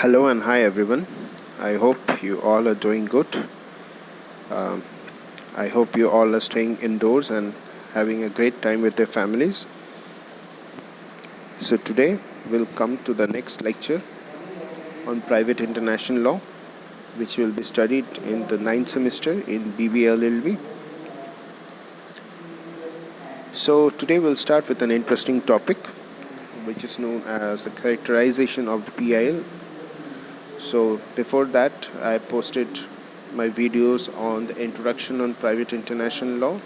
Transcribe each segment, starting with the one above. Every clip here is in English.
Hello and hi everyone. I hope you all are doing good. Um, I hope you all are staying indoors and having a great time with your families. So today we'll come to the next lecture on private international law, which will be studied in the ninth semester in BBLLB. So today we'll start with an interesting topic, which is known as the characterization of the PIL. So before that, I posted my videos on the introduction on private international law.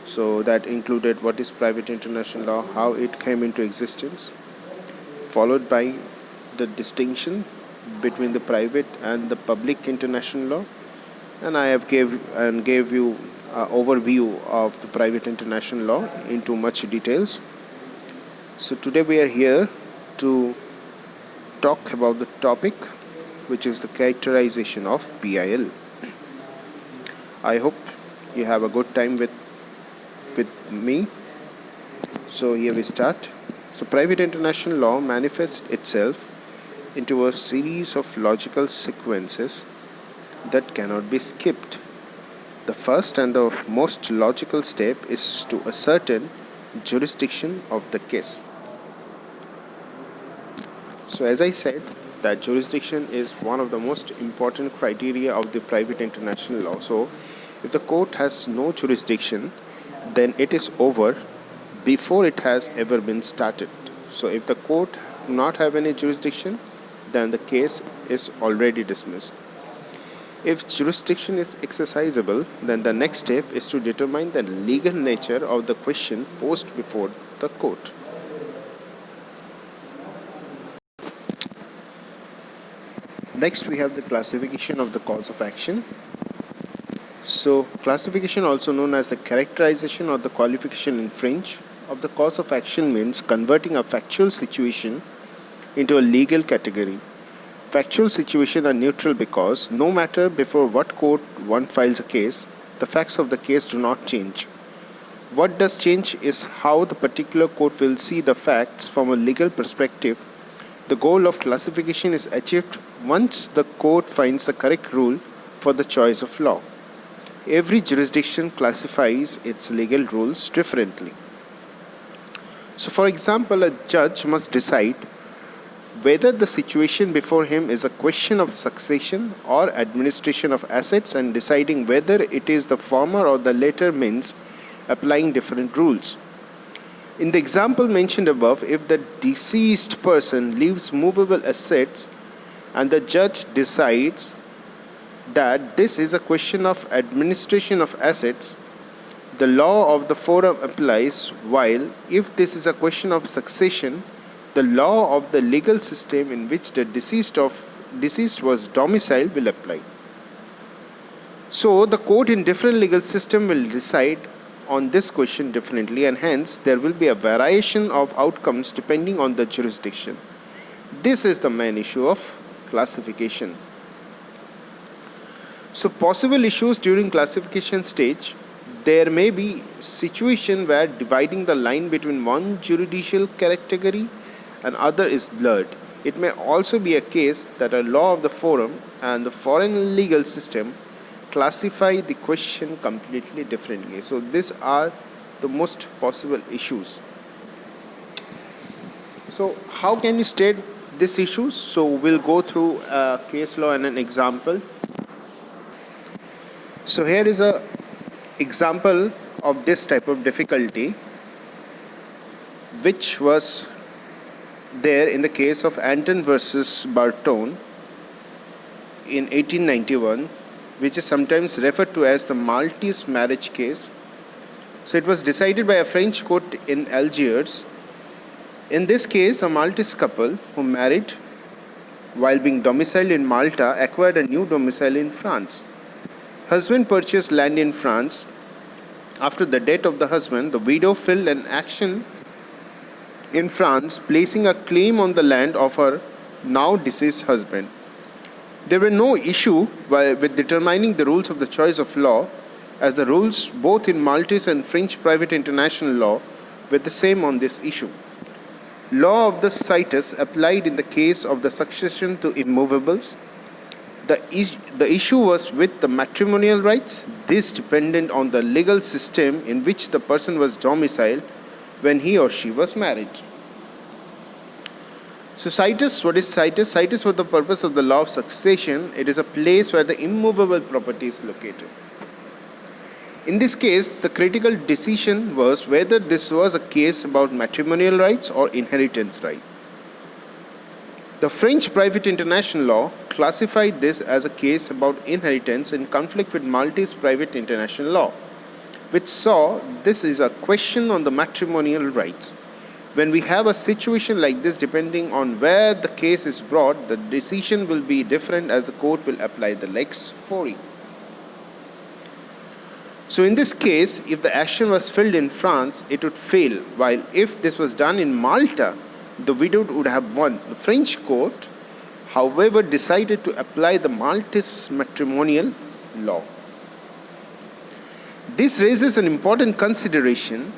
So that included what is private international law, how it came into existence, followed by the distinction between the private and the public international law, and I have gave you an overview of the private international law into much details. So today we are here to talk about the topic, which is the characterization of PIL. I hope you have a good time with me. So here we start. So private international law manifests itself into a series of logical sequences that cannot be skipped. The first and the most logical step is to ascertain jurisdiction of the case. So as I said, that jurisdiction is one of the most important criteria of the private international law. So if the court has no jurisdiction, then it is over before it has ever been started. So if the court do not have any jurisdiction, then the case is already dismissed. If jurisdiction is exercisable, then the next step is to determine the legal nature of the question posed before the court. Next, we have the classification of the cause of action. So, classification, also known as the characterization or the qualification in French of the cause of action, means converting a factual situation into a legal category. Factual situations are neutral because no matter before what court one files a case, the facts of the case do not change. What does change is how the particular court will see the facts from a legal perspective. The goal of classification is achieved once the court finds the correct rule for the choice of law. Every jurisdiction classifies its legal rules differently. So, for example, a judge must decide whether the situation before him is a question of succession or administration of assets, and deciding whether it is the former or the latter means applying different rules. In the example mentioned above, if the deceased person leaves movable assets and the judge decides that this is a question of administration of assets, the law of the forum applies, while if this is a question of succession, the law of the legal system in which the deceased was domiciled will apply. So the court in different legal system will decide on this question differently, and hence there will be a variation of outcomes depending on the jurisdiction. This is the main issue of classification. So possible issues during classification stage, there may be situation where dividing the line between one judicial category and other is blurred. It may also be a case that a law of the forum and the foreign legal system classify the question completely differently. So these are the most possible issues. So how can you state these issues? So we'll go through a case law and an example. So here is a example of this type of difficulty, which was there in the case of Anton versus Barton in 1891, which is sometimes referred to as the Maltese marriage case. So it was decided by a French court in Algiers. In this case, a Maltese couple who married while being domiciled in Malta acquired a new domicile in France. Husband purchased land in France. After the death of the husband, the widow filed an action in France, placing a claim on the land of her now deceased husband. There were no issue with determining the rules of the choice of law, as the rules both in Maltese and French private international law were the same on this issue. Law of the situs applied in the case of the succession to immovables. The issue was with the matrimonial rights. This depended on the legal system in which the person was domiciled when he or she was married. So situs, what is situs? Situs for the purpose of the law of succession. It is a place where the immovable property is located. In this case, the critical decision was whether this was a case about matrimonial rights or inheritance rights. The French private international law classified this as a case about inheritance in conflict with Maltese private international law, which saw this is a question on the matrimonial rights. When we have a situation like this, depending on where the case is brought, the decision will be different as the court will apply the lex fori. So in this case, if the action was filed in France, it would fail, while if this was done in Malta, the widowed would have won. The French court, however, decided to apply the Maltese matrimonial law. This raises an important consideration: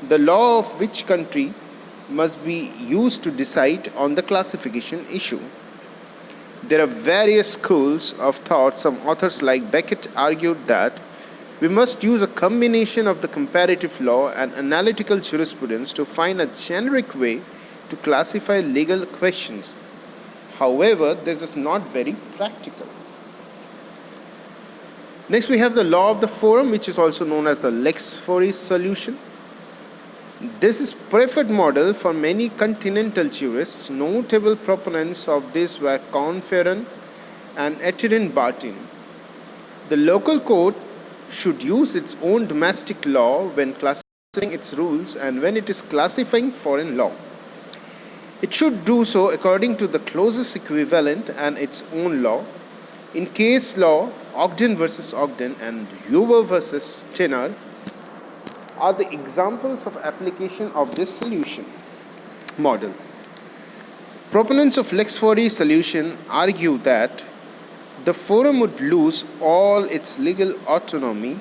the law of which country must be used to decide on the classification issue. There are various schools of thought. Some authors like Beckett argued that we must use a combination of the comparative law and analytical jurisprudence to find a generic way to classify legal questions. However, this is not very practical. Next, we have the law of the forum, which is also known as the lex fori solution. This is preferred model for many continental jurists. Notable proponents of this were Conferon and Etienne Bartin. The local court should use its own domestic law when classifying its rules and when it is classifying foreign law. It should do so according to the closest equivalent and its own law. In case law, Ogden versus Ogden and Hoover versus Tenor are the examples of application of this solution model. Proponents of lex fori solution argue that the forum would lose all its legal autonomy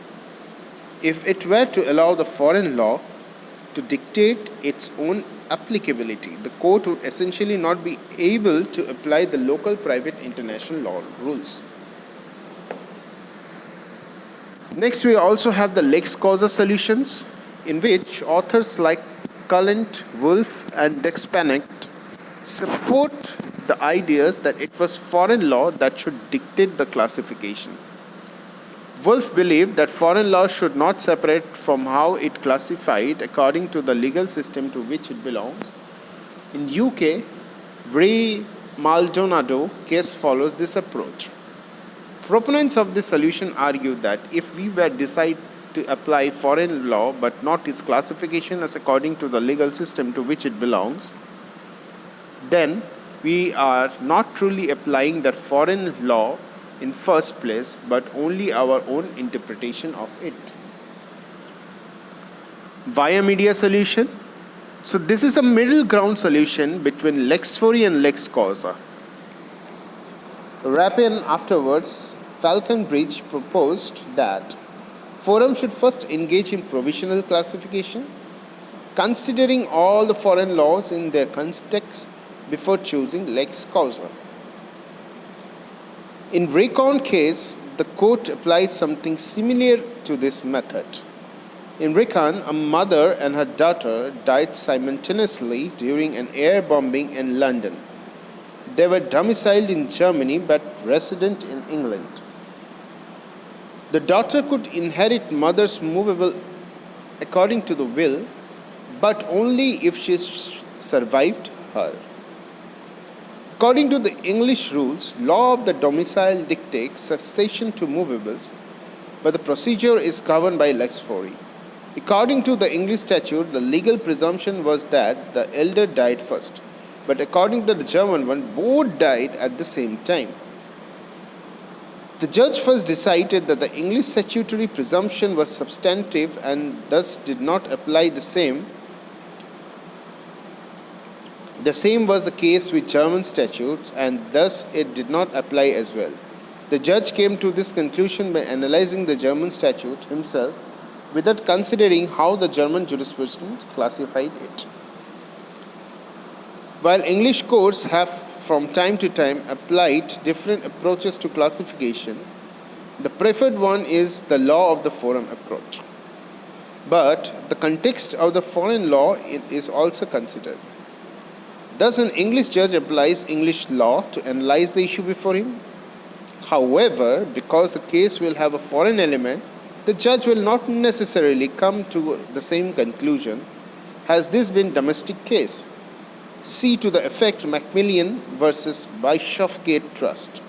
if it were to allow the foreign law to dictate its own applicability. The court would essentially not be able to apply the local private international law rules. Next, we also have the lex causa solutions, in which authors like Cullen, Wolf, and Dexpanek support the ideas that it was foreign law that should dictate the classification. Wolf believed that foreign law should not separate from how it classified according to the legal system to which it belongs. In UK, Ray Maldonado case follows this approach. Proponents of this solution argue that if we were decide to apply foreign law but not its classification as according to the legal system to which it belongs, then we are not truly applying that foreign law in first place, but only our own interpretation of it. Via media solution. So this is a middle ground solution between lex fori and lex causa. Rapin afterwards, Falconbridge proposed that forum should first engage in provisional classification, considering all the foreign laws in their context before choosing lex causa. In Raycon case, the court applied something similar to this method. In Raycon, a mother and her daughter died simultaneously during an air bombing in London. They were domiciled in Germany but resident in England. The daughter could inherit mother's movable according to the will, but only if she survived her. According to the English rules, law of the domicile dictates succession to movables, but the procedure is governed by lex fori. According to the English statute, the legal presumption was that the elder died first, but according to the German one, both died at the same time. The judge first decided that the English statutory presumption was substantive and thus did not apply the same. The same was the case with German statutes, and thus it did not apply as well. The judge came to this conclusion by analyzing the German statute himself without considering how the German jurisprudence classified it. While English courts have from time to time applied different approaches to classification, the preferred one is the law of the forum approach. But the context of the foreign law is also considered. Thus, an English judge applies English law to analyze the issue before him. However, because the case will have a foreign element, the judge will not necessarily come to the same conclusion. Has this been domestic case? See to the effect Macmillan versus Bishopgate Trust.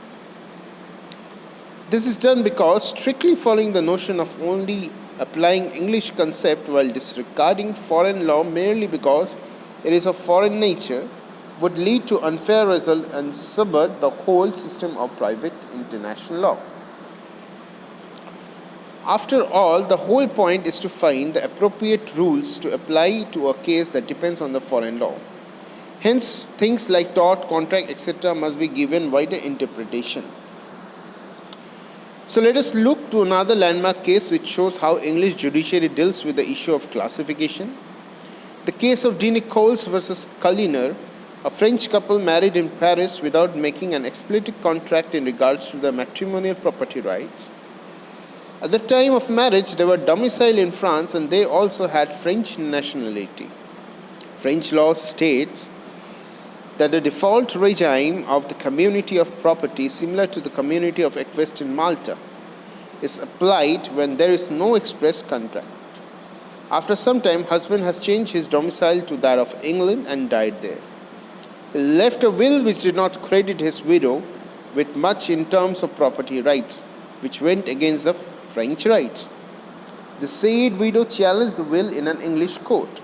This is done because strictly following the notion of only applying English concept while disregarding foreign law merely because it is of foreign nature would lead to unfair result and subvert the whole system of private international law. After all, the whole point is to find the appropriate rules to apply to a case that depends on the foreign law. Hence, things like tort, contract, etc. must be given wider interpretation. So let us look to another landmark case which shows how English judiciary deals with the issue of classification. The case of De Nicoles versus Culliner, a French couple married in Paris without making an explicit contract in regards to their matrimonial property rights. At the time of marriage, they were domiciled in France and they also had French nationality. French law states that the default regime of the community of property, similar to the community of equest in Malta, is applied when there is no express contract. After some time, husband has changed his domicile to that of England and died there. He left a will which did not credit his widow with much in terms of property rights, which went against the French rights. The said widow challenged the will in an English court.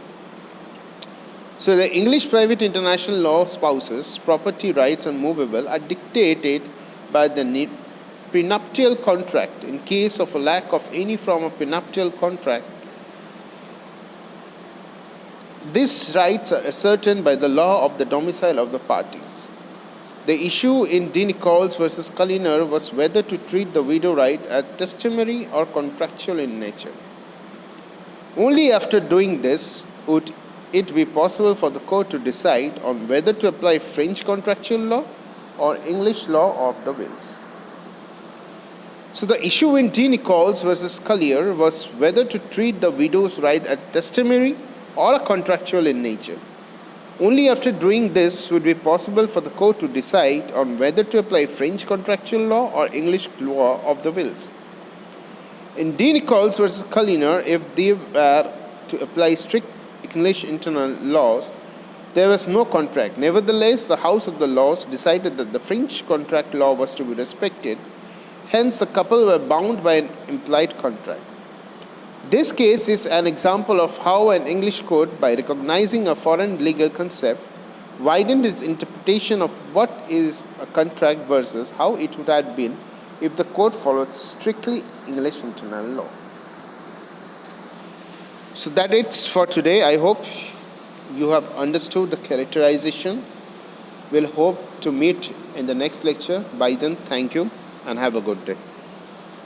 So the English private international law spouses' property rights on movable are dictated by the prenuptial contract. In case of a lack of any form of prenuptial contract, these rights are ascertained by the law of the domicile of the parties. The issue in De Nicoles versus Culliner was whether to treat the widow right as testimony or contractual in nature. Only after doing this would it be possible for the court to decide on whether to apply French contractual law or English law of the wills. So the issue in De Nicoles versus Culliner was whether to treat the widow's right as testimony or a contractual in nature. Only after doing this would it be possible for the court to decide on whether to apply French contractual law or English law of the wills. In De Nicoles versus Culliner, if they were to apply strict English internal laws, there was no contract. Nevertheless, the House of the Lords decided that the French contract law was to be respected. Hence, the couple were bound by an implied contract. This case is an example of how an English court, by recognizing a foreign legal concept, widened its interpretation of what is a contract versus how it would have been if the court followed strictly English internal law. So that's it for today. I hope you have understood the characterization. We'll hope to meet in the next lecture. By then, thank you and have a good day.